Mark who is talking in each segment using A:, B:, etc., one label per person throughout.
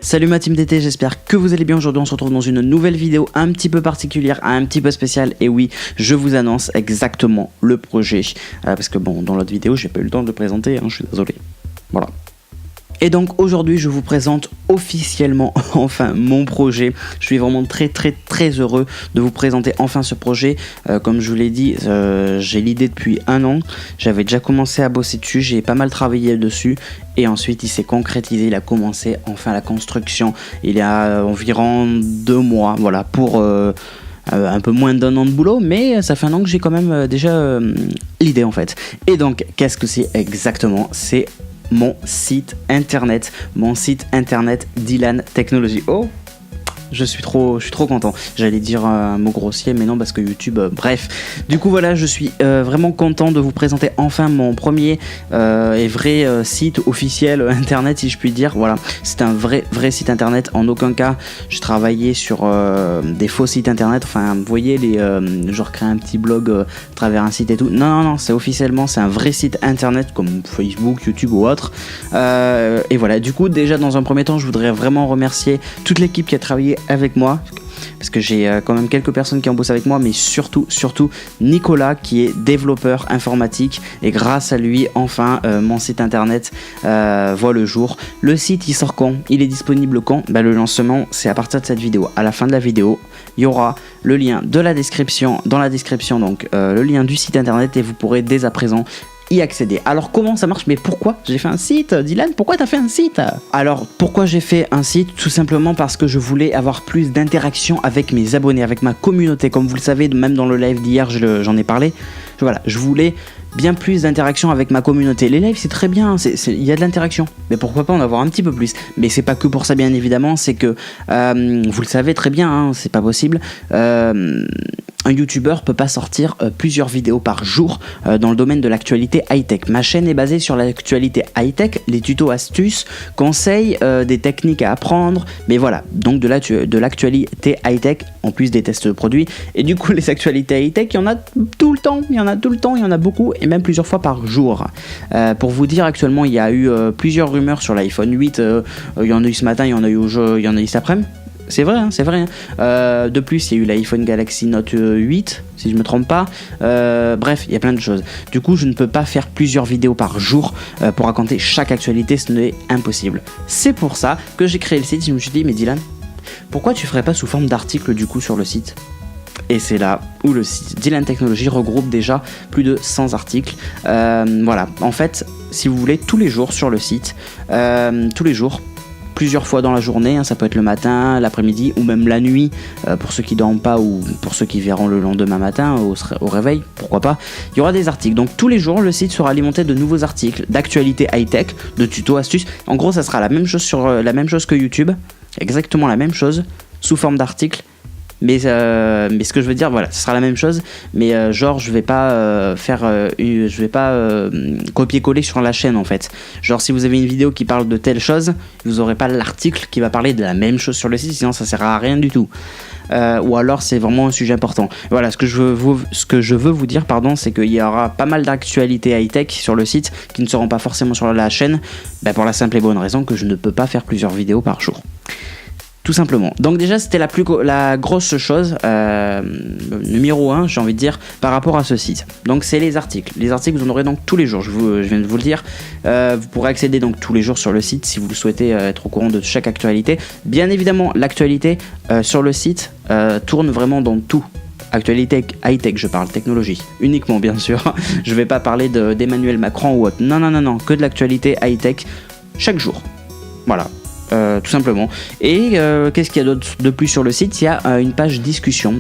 A: Salut ma team d'été, j'espère que vous allez bien. Aujourd'hui on se retrouve dans une nouvelle vidéo un petit peu particulière, un petit peu spéciale. Et oui, je vous annonce exactement le projet, parce que bon, dans l'autre vidéo j'ai pas eu le temps de le présenter, je suis désolé. Voilà. Et donc aujourd'hui je vous présente officiellement enfin mon projet. Je suis vraiment très heureux de vous présenter enfin ce projet. Comme je vous l'ai dit, j'ai l'idée depuis 1 an. J'avais déjà commencé à bosser dessus, j'ai pas mal travaillé dessus. Et ensuite il s'est concrétisé, il a commencé enfin la construction. Il y a environ 2 mois, voilà, pour un peu moins d'1 an de boulot, mais ça fait 1 an que j'ai quand même déjà l'idée en fait. Et donc qu'est-ce que c'est exactement? C'est mon site internet Dylan Technology. Oh, je suis trop content. J'allais dire un mot grossier, mais non, parce que YouTube, bref. Du coup, voilà, je suis vraiment content de vous présenter enfin mon premier et vrai site officiel internet, si je puis dire. Voilà, c'est un vrai site internet. En aucun cas, je travaillais sur des faux sites internet. Enfin, vous voyez, genre créer un petit blog à travers un site et tout. Non, c'est officiellement, c'est un vrai site internet comme Facebook, YouTube ou autre. Et voilà, du coup, déjà, dans un premier temps, je voudrais vraiment remercier toute l'équipe qui a travaillé avec moi, parce que j'ai quand même quelques personnes qui ont bossé avec moi, mais surtout Nicolas qui est développeur informatique, et grâce à lui enfin mon site internet voit le jour. Le site il sort quand? Il est disponible quand? Le lancement c'est à partir de cette vidéo. À la fin de la vidéo il y aura le lien de la description, dans la description donc le lien du site internet, et vous pourrez dès à présent y accéder. Alors comment ça marche? Mais pourquoi j'ai fait un site? Dylan, pourquoi t'as fait un site? Alors pourquoi j'ai fait un site? Tout simplement parce que je voulais avoir plus d'interaction avec mes abonnés, avec ma communauté. Comme vous le savez, même dans le live d'hier j'en ai parlé. Voilà, je voulais bien plus d'interaction avec ma communauté. Les lives c'est très bien, il y a de l'interaction, mais pourquoi pas en avoir un petit peu plus? Mais c'est pas que pour ça bien évidemment, c'est que vous le savez très bien, c'est pas possible. Un youtubeur peut pas sortir plusieurs vidéos par jour dans le domaine de l'actualité high-tech. Ma chaîne est basée sur l'actualité high-tech, les tutos astuces, conseils, des techniques à apprendre, mais voilà, donc de l'actualité high-tech en plus des tests de produits. Et du coup les actualités high-tech, il y en a tout le temps, il y en a beaucoup, et même plusieurs fois par jour. Pour vous dire, actuellement il y a eu plusieurs rumeurs sur l'iPhone 8, il y en a eu ce matin, il y en a eu cet après-midi. C'est vrai. De plus, il y a eu l'iPhone Galaxy Note 8, si je me trompe pas. Bref, il y a plein de choses. Du coup, je ne peux pas faire plusieurs vidéos par jour pour raconter chaque actualité, ce n'est impossible. C'est pour ça que j'ai créé le site. Je me suis dit, mais Dylan, pourquoi tu ferais pas sous forme d'article du coup sur le site? Et c'est là où le site Dylan Technology regroupe déjà plus de 100 articles. Voilà, en fait, si vous voulez, tous les jours sur le site, tous les jours, plusieurs fois dans la journée, ça peut être le matin, l'après-midi ou même la nuit, pour ceux qui dorment pas ou pour ceux qui verront le lendemain matin au réveil, pourquoi pas. Il y aura des articles, donc tous les jours le site sera alimenté de nouveaux articles d'actualité high-tech, de tutos, astuces. En gros ça sera la même chose que YouTube, exactement la même chose, sous forme d'articles. Mais ce que je veux dire, voilà, ce sera la même chose, mais genre je vais pas copier-coller sur la chaîne en fait. Genre si vous avez une vidéo qui parle de telle chose, vous aurez pas l'article qui va parler de la même chose sur le site, sinon ça sert à rien du tout. Ou alors c'est vraiment un sujet important. Voilà, ce que je veux vous dire, c'est qu'il y aura pas mal d'actualités high-tech sur le site qui ne seront pas forcément sur la chaîne, pour la simple et bonne raison que je ne peux pas faire plusieurs vidéos par jour. Tout simplement. Donc déjà c'était la grosse chose, numéro 1 j'ai envie de dire, par rapport à ce site. Donc c'est les articles. Les articles vous en aurez donc tous les jours, je viens de vous le dire. Vous pourrez accéder donc tous les jours sur le site si vous souhaitez être au courant de chaque actualité. Bien évidemment l'actualité sur le site tourne vraiment dans tout. Actualité high-tech, je parle technologie uniquement bien sûr. Je vais pas parler d'Emmanuel Macron ou autre. Non, que de l'actualité high-tech chaque jour. Voilà. Tout simplement. Et qu'est-ce qu'il y a de plus sur le site? Il y a une page discussion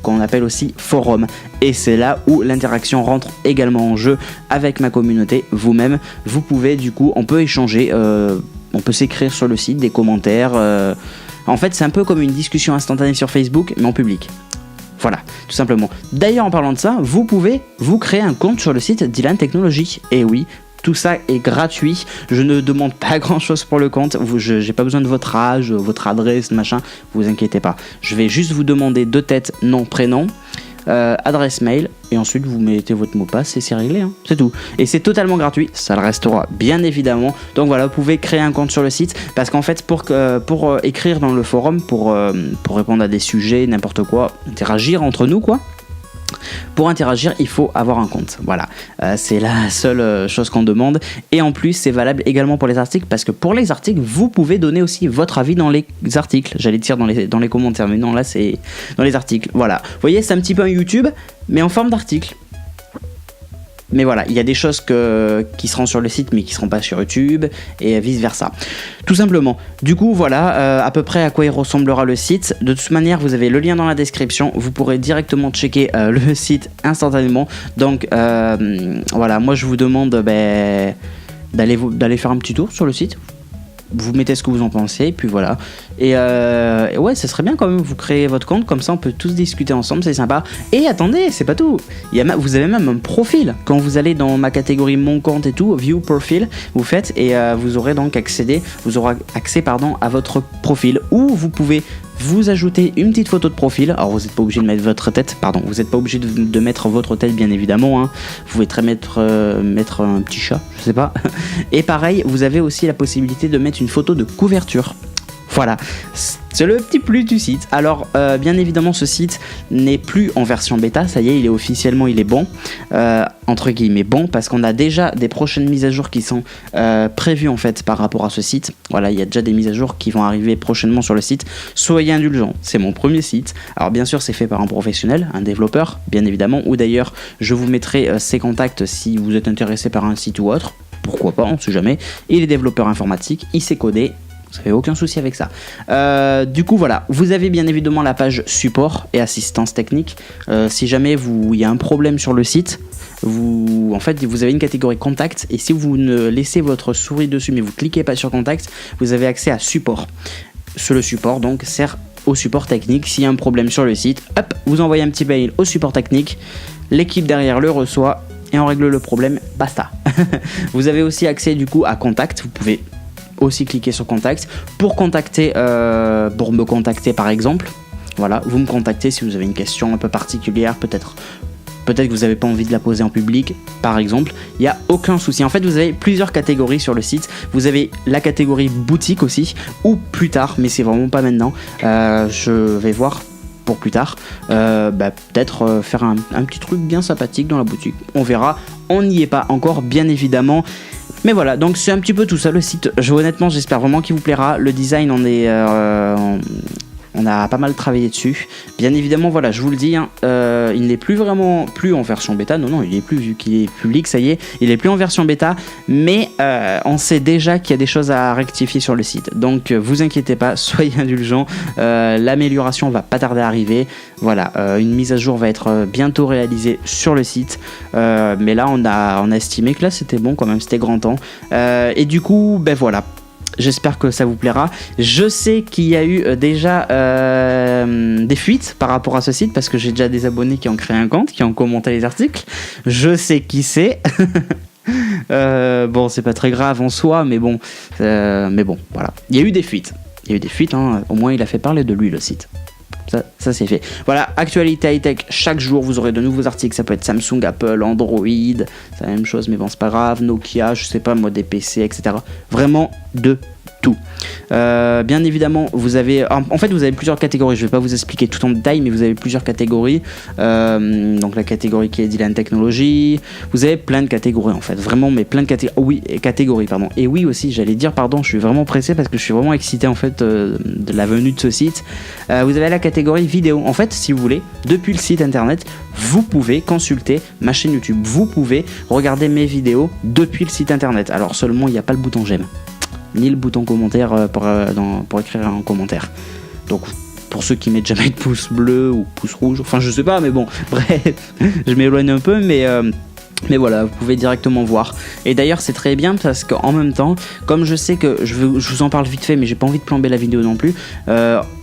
A: qu'on appelle aussi forum, et c'est là où l'interaction rentre également en jeu avec ma communauté. Vous-même, vous pouvez du coup, on peut échanger, on peut s'écrire sur le site des commentaires. En fait, c'est un peu comme une discussion instantanée sur Facebook, mais en public. Voilà, tout simplement. D'ailleurs, en parlant de ça, vous pouvez vous créer un compte sur le site Dylan Technology. Et oui, tout ça est gratuit, je ne demande pas grand chose pour le compte, j'ai pas besoin de votre âge, votre adresse, machin, vous inquiétez pas. Je vais juste vous demander 2 têtes, nom, prénom, adresse mail, et ensuite vous mettez votre mot de passe et c'est réglé, hein. C'est tout. Et c'est totalement gratuit, ça le restera bien évidemment. Donc voilà, vous pouvez créer un compte sur le site, parce qu'en fait pour écrire dans le forum, pour répondre à des sujets, n'importe quoi, interagir entre nous quoi. Pour interagir, il faut avoir un compte. Voilà, c'est la seule chose qu'on demande. Et en plus, c'est valable également pour les articles, parce que pour les articles, vous pouvez donner aussi votre avis dans les articles. J'allais dire dans les commentaires, mais non, là c'est dans les articles. Voilà, vous voyez, c'est un petit peu un YouTube, mais en forme d'article. Mais voilà, il y a des choses qui seront sur le site mais qui seront pas sur YouTube et vice versa. Tout simplement. Du coup, voilà à peu près à quoi il ressemblera le site. De toute manière, vous avez le lien dans la description. Vous pourrez directement checker le site instantanément. Donc voilà, moi je vous demande d'aller faire un petit tour sur le site. Vous mettez ce que vous en pensez, et puis voilà. Et ouais, ça serait bien quand même, vous créez votre compte, comme ça on peut tous discuter ensemble, c'est sympa. Et attendez, c'est pas tout. Vous avez même un profil. Quand vous allez dans ma catégorie mon compte et tout, view profile, vous faites et vous aurez donc accès à votre profil, où vous pouvez vous ajoutez une petite photo de profil. Alors vous n'êtes pas obligé de mettre votre tête, vous n'êtes pas obligé de mettre votre tête bien évidemment, hein. Vous pouvez très mettre un petit chat, je sais pas. Et pareil, vous avez aussi la possibilité de mettre une photo de couverture. Voilà, c'est le petit plus du site. Alors bien évidemment ce site n'est plus en version bêta, ça y est, il est bon, entre guillemets bon, parce qu'on a déjà des prochaines mises à jour qui sont prévues en fait par rapport à ce site. Voilà, il y a déjà des mises à jour qui vont arriver prochainement sur le site. Soyez indulgents, c'est mon premier site. Alors bien sûr c'est fait par un professionnel, un développeur bien évidemment, ou d'ailleurs je vous mettrai ses contacts si vous êtes intéressé par un site ou autre. Pourquoi pas, on sait jamais. Il est développeur informatique, il sait coder. Vous n'avez aucun souci avec ça. Du coup, voilà. Vous avez bien évidemment la page support et assistance technique. Si jamais il y a un problème sur le site, vous avez une catégorie contact. Et si vous ne laissez votre souris dessus, mais vous cliquez pas sur contact, vous avez accès à support. Le support, donc, sert au support technique. S'il y a un problème sur le site, hop, vous envoyez un petit mail au support technique. L'équipe derrière le reçoit et on règle le problème. Basta. Vous avez aussi accès du coup à contact. Vous pouvez aussi cliquer sur contact pour me contacter par exemple. Voilà, vous me contactez si vous avez une question un peu particulière, peut-être que vous n'avez pas envie de la poser en public par exemple, il n'y a aucun souci. En fait vous avez plusieurs catégories sur le site. Vous avez la catégorie boutique aussi, ou plus tard, mais c'est vraiment pas maintenant, je vais voir pour plus tard, peut-être faire un petit truc bien sympathique dans la boutique, on verra, on n'y est pas encore bien évidemment. Mais voilà, donc c'est un petit peu tout ça le site. Honnêtement, j'espère vraiment qu'il vous plaira. Le design, on a pas mal travaillé dessus. Bien évidemment, voilà, je vous le dis, hein, il n'est plus en version bêta. Non, il est plus, vu qu'il est public, ça y est, il est plus en version bêta. Mais on sait déjà qu'il y a des choses à rectifier sur le site. Donc, vous inquiétez pas, soyez indulgents. L'amélioration va pas tarder à arriver. Voilà, une mise à jour va être bientôt réalisée sur le site. Mais là, on a estimé que là, c'était bon quand même, c'était grand temps. Et du coup, voilà. J'espère que ça vous plaira. Je sais qu'il y a eu déjà des fuites par rapport à ce site, parce que j'ai déjà des abonnés qui ont créé un compte, qui ont commenté les articles. Je sais qui c'est. Bon, c'est pas très grave en soi, mais bon, voilà. Il y a eu des fuites. Hein. Au moins, il a fait parler de lui, le site. Ça c'est fait. Voilà, actualité high-tech, chaque jour vous aurez de nouveaux articles. Ça peut être Samsung, Apple, Android, c'est la même chose, mais bon, c'est pas grave. Nokia, je sais pas moi, des PC, etc. Vraiment de tout. Bien évidemment, vous avez plusieurs catégories. Je vais pas vous expliquer tout en détail, mais vous avez plusieurs catégories. Donc la catégorie qui est Dylan Technology. Vous avez plein de catégories en fait, vraiment, mais plein de catégories. Pardon. Et oui aussi, j'allais dire pardon. Je suis vraiment pressé parce que je suis vraiment excité en fait de la venue de ce site. Vous avez la catégorie vidéo. En fait, si vous voulez, depuis le site internet, vous pouvez consulter ma chaîne YouTube. Vous pouvez regarder mes vidéos depuis le site internet. Alors seulement, il n'y a pas le bouton j'aime, ni le bouton commentaire pour écrire un commentaire. Donc pour ceux qui mettent jamais de pouce bleu ou pouce rouge, enfin je sais pas, mais bon, bref, je m'éloigne un peu, mais voilà, vous pouvez directement voir. Et d'ailleurs c'est très bien parce qu'en même temps, comme je sais que je vous en parle vite fait, mais j'ai pas envie de plomber la vidéo non plus,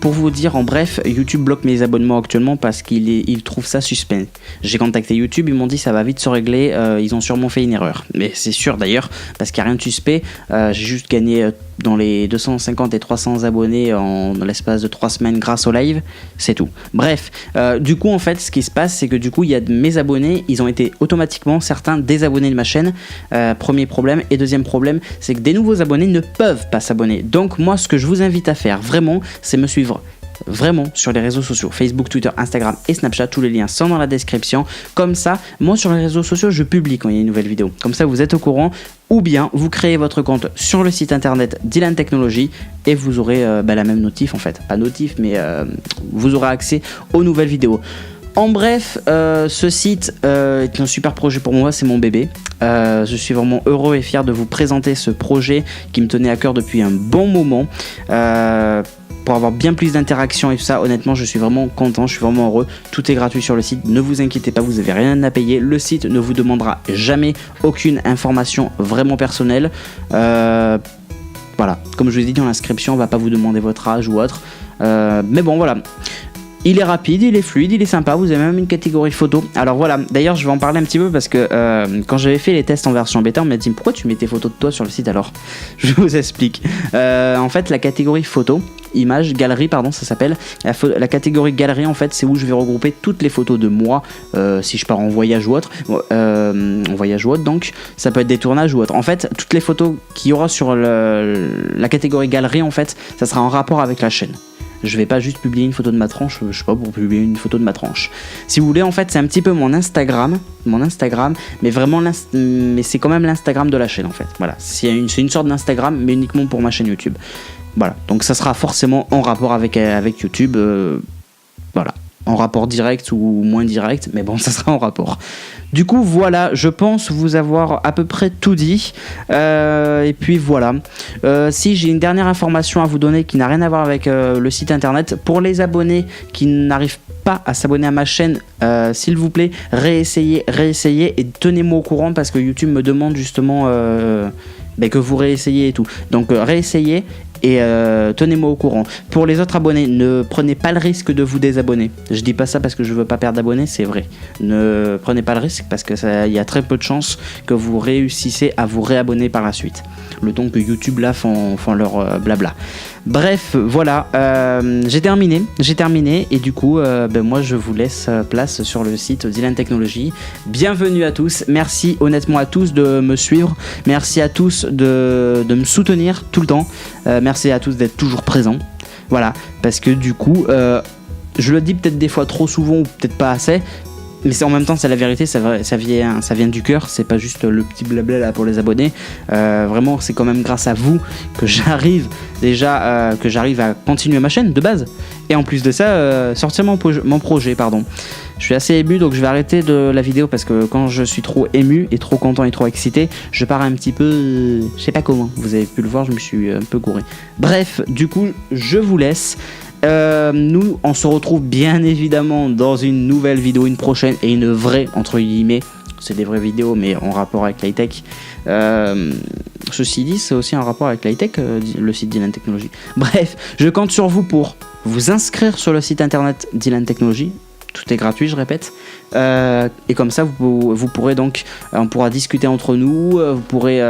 A: pour vous dire en bref, YouTube bloque mes abonnements actuellement parce qu'il trouve ça suspect. J'ai contacté YouTube, ils m'ont dit ça va vite se régler, ils ont sûrement fait une erreur. Mais c'est sûr d'ailleurs, parce qu'il n'y a rien de suspect, j'ai juste gagné dans les 250 et 300 abonnés dans l'espace de 3 semaines grâce au live, c'est tout. Bref, du coup en fait ce qui se passe c'est que du coup il y a mes abonnés, ils ont été automatiquement certains désabonnés de ma chaîne, premier problème. Et deuxième problème, c'est que des nouveaux abonnés ne peuvent pas s'abonner. Donc moi ce que je vous invite à faire vraiment, c'est me suivre vraiment sur les réseaux sociaux, Facebook, Twitter, Instagram et Snapchat. Tous les liens sont dans la description. Comme ça, moi sur les réseaux sociaux, je publie quand il y a une nouvelle vidéo. Comme ça, vous êtes au courant. Ou bien, vous créez votre compte sur le site internet Dylan Technologies et vous aurez la même notif en fait. Pas notif, mais vous aurez accès aux nouvelles vidéos. En bref, ce site est un super projet pour moi, c'est mon bébé. Je suis vraiment heureux et fier de vous présenter ce projet qui me tenait à cœur depuis un bon moment. Pour avoir bien plus d'interactions et tout ça, honnêtement je suis vraiment content, je suis vraiment heureux. Tout est gratuit sur le site, ne vous inquiétez pas, vous n'avez rien à payer. Le site ne vous demandera jamais aucune information vraiment personnelle. Voilà, comme je vous ai dit dans l'inscription, on va pas vous demander votre âge ou autre. Mais bon voilà. Il est rapide, il est fluide, il est sympa, vous avez même une catégorie photo. Alors voilà, d'ailleurs je vais en parler un petit peu parce que quand j'avais fait les tests en version bêta, on m'a dit pourquoi tu mets tes photos de toi sur le site alors. Je vous explique. En fait la catégorie photo, image, galerie pardon ça s'appelle. La catégorie galerie en fait c'est où je vais regrouper toutes les photos de moi si je pars en voyage ou autre. En voyage ou autre donc, ça peut être des tournages ou autre. En fait toutes les photos qu'il y aura sur la catégorie galerie en fait, ça sera en rapport avec la chaîne. Je vais pas juste publier une photo de ma tranche, je sais pas, pour publier une photo de ma tranche. Si vous voulez, en fait, c'est un petit peu mon Instagram, mais vraiment, mais c'est quand même l'Instagram de la chaîne, en fait. Voilà, c'est une sorte d'Instagram, mais uniquement pour ma chaîne YouTube. Voilà, donc ça sera forcément en rapport avec YouTube, voilà, en rapport direct ou moins direct, mais bon, ça sera en rapport. Du coup, voilà, je pense vous avoir à peu près tout dit. Et puis voilà. Si j'ai une dernière information à vous donner qui n'a rien à voir avec le site internet, pour les abonnés qui n'arrivent pas à s'abonner à ma chaîne, s'il vous plaît, réessayez et tenez-moi au courant parce que YouTube me demande justement que vous réessayez et tout. Donc réessayez. Et tenez-moi au courant. Pour les autres abonnés, ne prenez pas le risque de vous désabonner. Je dis pas ça parce que je veux pas perdre d'abonnés, c'est vrai. Ne prenez pas le risque parce que il y a très peu de chances que vous réussissez à vous réabonner par la suite. Le temps que YouTube là font leur blabla. Bref, voilà, j'ai terminé et du coup, moi je vous laisse place sur le site Dylan Technologies. Bienvenue à tous, merci honnêtement à tous de me suivre, merci à tous de me soutenir tout le temps, merci à tous d'être toujours présents, voilà, parce que du coup, je le dis peut-être des fois trop souvent ou peut-être pas assez, mais c'est en même temps c'est la vérité, ça vient du cœur, c'est pas juste le petit blabla là pour les abonnés. Vraiment c'est quand même grâce à vous que j'arrive à continuer ma chaîne de base et en plus de ça sortir mon projet pardon. Je suis assez ému donc je vais arrêter de la vidéo parce que quand je suis trop ému et trop content et trop excité, je pars un petit peu je sais pas comment, vous avez pu le voir, je me suis un peu gouré. Bref, du coup je vous laisse. Nous on se retrouve bien évidemment dans une nouvelle vidéo, une prochaine et une vraie entre guillemets, c'est des vraies vidéos mais en rapport avec l'high-tech. Ceci dit c'est aussi un rapport avec l'high-tech, le site Dylan Technologies. Bref, je compte sur vous pour vous inscrire sur le site internet Dylan Technologies. Tout est gratuit, je répète. Et comme ça, vous pourrez donc, on pourra discuter entre nous, vous pourrez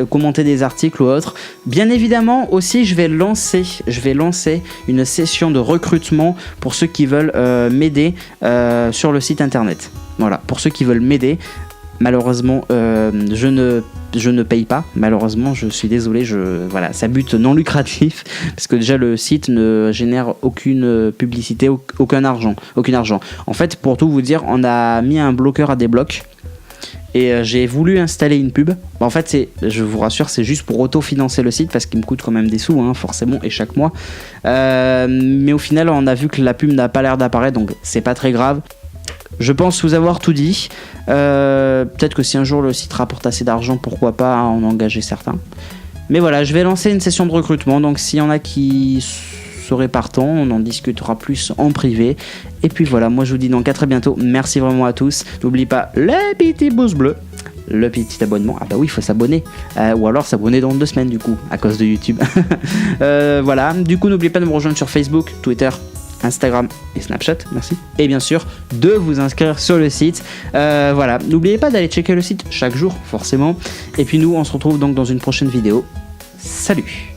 A: commenter des articles ou autres. Bien évidemment, aussi, je vais lancer une session de recrutement pour ceux qui veulent m'aider sur le site internet. Voilà, pour ceux qui veulent m'aider. Malheureusement, je ne paye pas. Malheureusement, je suis désolé. Voilà, ça but non lucratif parce que déjà le site ne génère aucune publicité, aucun argent. En fait, pour tout vous dire, on a mis un bloqueur à des blocs et j'ai voulu installer une pub. En fait, je vous rassure, c'est juste pour autofinancer le site parce qu'il me coûte quand même des sous, hein, forcément, et chaque mois. Mais au final, on a vu que la pub n'a pas l'air d'apparaître, donc c'est pas très grave. Je pense vous avoir tout dit. Peut-être que si un jour le site rapporte assez d'argent, pourquoi pas en engager certains. Mais voilà, je vais lancer une session de recrutement. Donc s'il y en a qui seraient partants, on en discutera plus en privé. Et puis voilà, moi je vous dis donc à très bientôt. Merci vraiment à tous. N'oubliez pas le petit pouce bleu, le petit abonnement. Ah bah oui, il faut s'abonner. Ou alors s'abonner dans 2 semaines du coup, à cause de YouTube. Voilà, du coup n'oubliez pas de me rejoindre sur Facebook, Twitter, Instagram et Snapchat, merci. Et bien sûr, de vous inscrire sur le site. Voilà, n'oubliez pas d'aller checker le site chaque jour, forcément. Et puis nous, on se retrouve donc dans une prochaine vidéo. Salut!